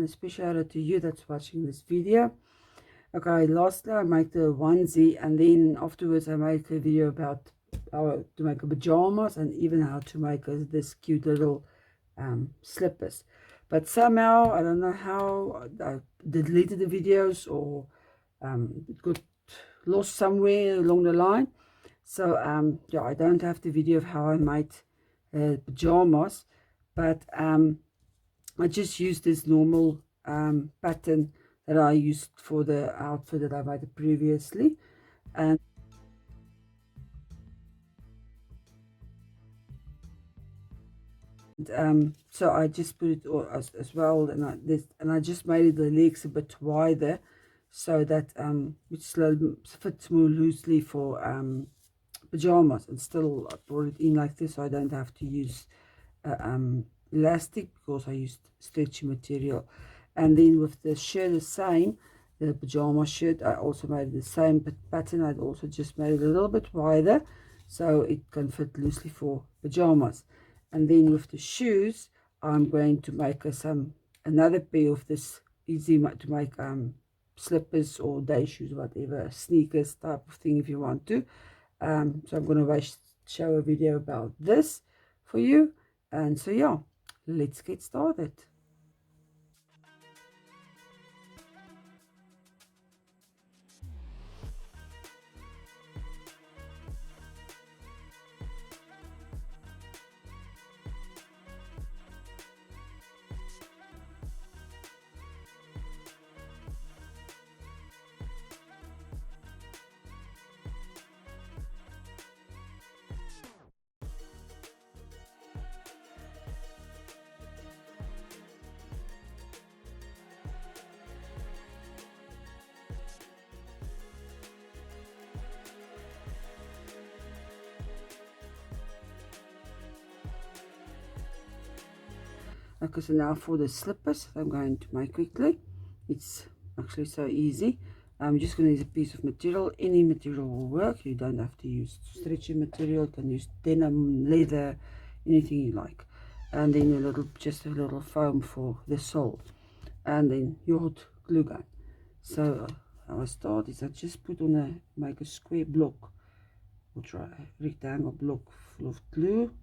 and a special shout out to you that's watching this video. Okay, lastly I make the onesie, and then afterwards I make a video about how to make a pajamas and even how to make this cute little slippers. But somehow I don't know how I deleted the videos, or it got lost somewhere along the line. So yeah, I don't have the video of how I made pajamas, but I just used this normal pattern that I used for the outfit that I made previously. And so I just put it all as well, and I just made the legs a bit wider so that it fits more loosely for pajamas, and still I brought it in like this so I don't have to use elastic, because I used stretchy material. And then with the shirt the same, the pajama shirt, I also made the same pattern. I'd also just made it a little bit wider so it can fit loosely for pajamas. And then with the shoes, I'm going to make another pair of this, easy to make slippers or day shoes, whatever, sneakers type of thing if you want to. So I'm going to show a video about this for you. And so yeah, let's get started. Okay, so now for the slippers I'm going to make quickly. It's actually so easy. I'm just going to use a piece of material. Any material will work. You don't have to use stretchy material. You can use denim, leather, anything you like. And then just a little foam for the sole, and then your hot glue gun. So how I start is I just make a square block, or try a rectangle block full of glue.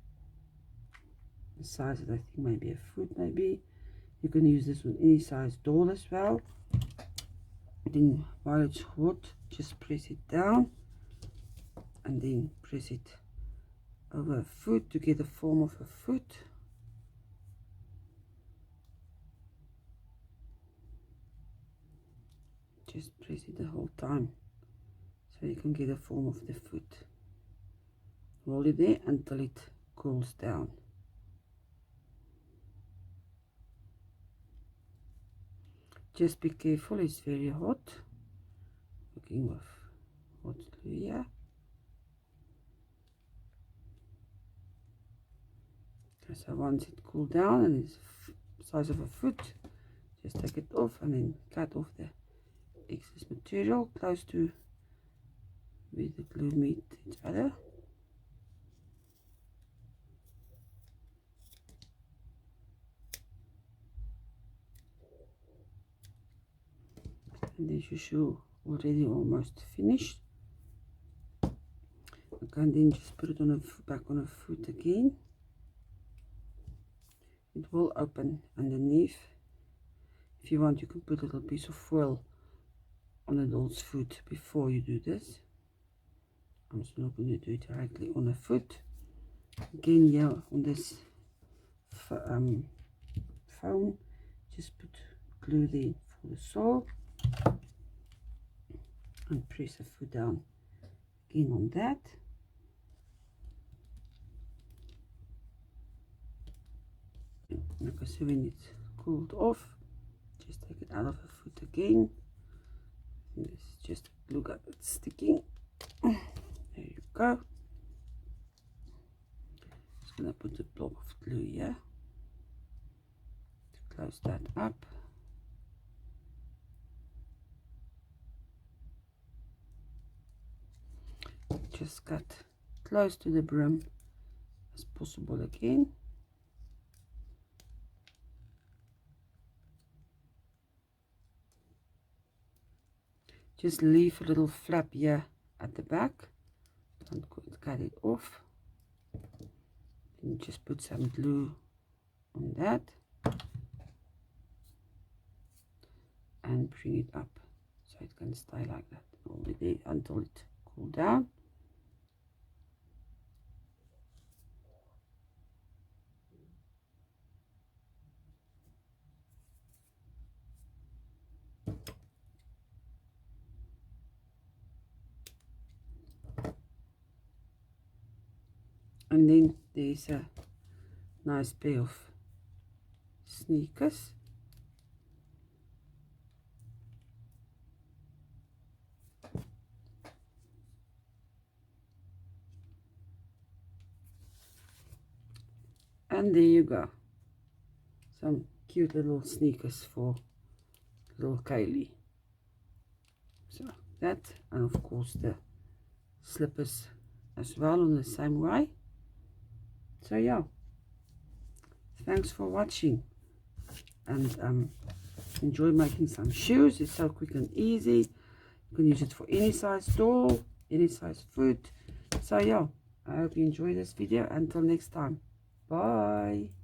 The size that I think maybe a foot, maybe. You can use this on any size doll as well. Then while it's hot, just press it down and then press it over a foot to get the form of a foot. Just press it the whole time so you can get the form of the foot. Hold it there until it cools down. Just be careful, it's very hot. Working with hot glue here. Okay, so once it cooled down and it's the size of a foot, just take it off and then cut off the excess material close to where the glue meet each other. And there's your shoe already almost finished. Okay, and then just put it back on a foot again. It will open underneath. If you want, you can put a little piece of foil on the doll's foot before you do this. I'm just not going to do it directly on a foot. Again, here on this foam, just put glue there for the sole and press the foot down again on that. Okay, so when it's cooled off, just take it out of the foot again. And this is just a glue gun that's sticking. There you go. Just gonna put a blob of glue here to close that up. Just cut close to the brim as possible again. just leave a little flap here at the back. Don't cut it off. And just put some glue on that and bring it up so it can stay like that all the day until it cools down. And then there's a nice pair of sneakers. And there you go. Some cute little sneakers for little Kaylee. So that, and of course the slippers as well in the same way. So yeah, thanks for watching, and enjoy making some shoes. It's so quick and easy. You can use it for any size doll, any size foot. So yeah, I hope you enjoy this video. Until next time, bye.